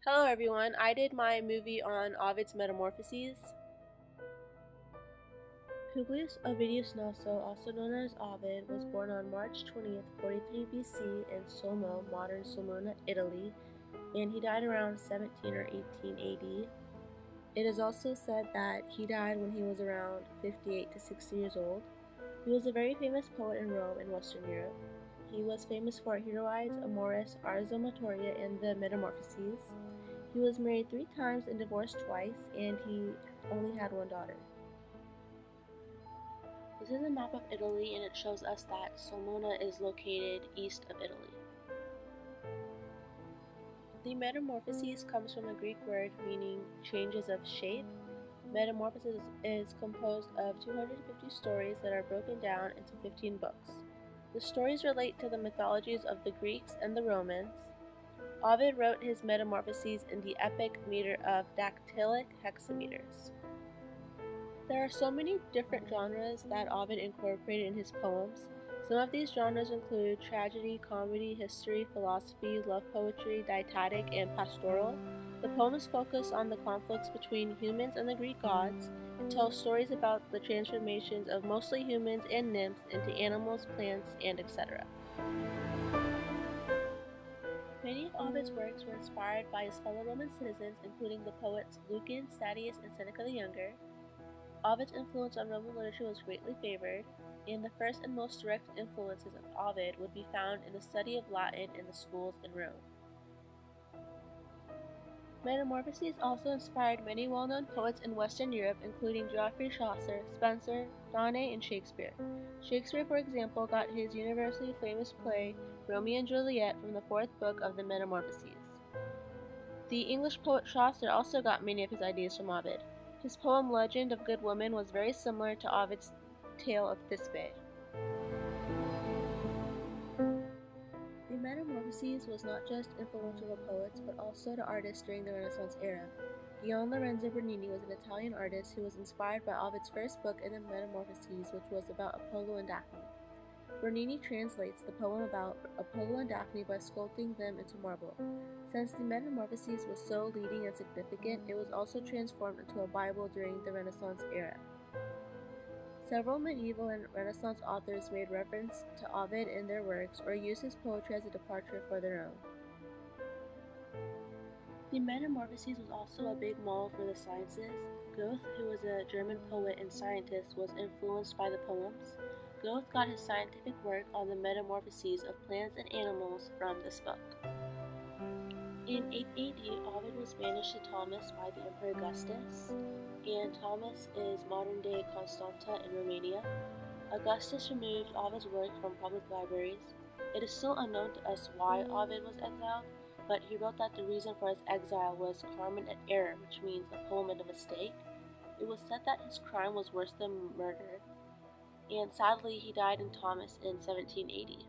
Hello everyone, I did my movie on Ovid's Metamorphoses. Publius Ovidius Naso, also known as Ovid, was born on March 20th, 43 BC in Como, modern Sulmona, Italy, and he died around 17 or 18 AD. It is also said that he died when he was around 58 to 60 years old. He was a very famous poet in Rome and Western Europe. He was famous for Heroides, Amoris, Ars Amatoria, and the Metamorphoses. He was married 3 times and divorced twice, and he only had one daughter. This is a map of Italy, and it shows us that Sulmona is located east of Italy. The Metamorphoses comes from a Greek word meaning changes of shape. Metamorphoses is composed of 250 stories that are broken down into 15 books. The stories relate to the mythologies of the Greeks and the Romans. Ovid wrote his Metamorphoses in the epic meter of dactylic hexameters. There are so many different genres that Ovid incorporated in his poems. Some of these genres include tragedy, comedy, history, philosophy, love poetry, didactic, and pastoral. The poems focus on the conflicts between humans and the Greek gods and tell stories about the transformations of mostly humans and nymphs into animals, plants, and etc. Many of Ovid's works were inspired by his fellow Roman citizens, including the poets Lucan, Statius, and Seneca the Younger. Ovid's influence on Roman literature was greatly favored, and the first and most direct influences of Ovid would be found in the study of Latin in the schools in Rome. Metamorphoses also inspired many well-known poets in Western Europe, including Geoffrey Chaucer, Spenser, Dante, and Shakespeare. Shakespeare, for example, got his universally famous play Romeo and Juliet from the 4th book of the Metamorphoses. The English poet Chaucer also got many of his ideas from Ovid. His poem Legend of Good Women was very similar to Ovid's tale of Thisbe. The Metamorphoses was not just influential to poets, but also to artists during the Renaissance era. Gian Lorenzo Bernini was an Italian artist who was inspired by Ovid's first book in the Metamorphoses, which was about Apollo and Daphne. Bernini translates the poem about Apollo and Daphne by sculpting them into marble. Since the Metamorphoses was so leading and significant, it was also transformed into a Bible during the Renaissance era. Several medieval and Renaissance authors made reference to Ovid in their works or used his poetry as a departure for their own. The Metamorphoses was also a big model for the sciences. Goethe, who was a German poet and scientist, was influenced by the poems. Goethe got his scientific work on the metamorphoses of plants and animals from this book. In 8 AD, Ovid was banished to Thomas by the Emperor Augustus, and Thomas is modern-day Constanta in Romania. Augustus removed Ovid's work from public libraries. It is still unknown to us why Ovid was exiled, but he wrote that the reason for his exile was carmen et error, which means a poem and a mistake. It was said that his crime was worse than murder, and sadly he died in Thomas in 1780.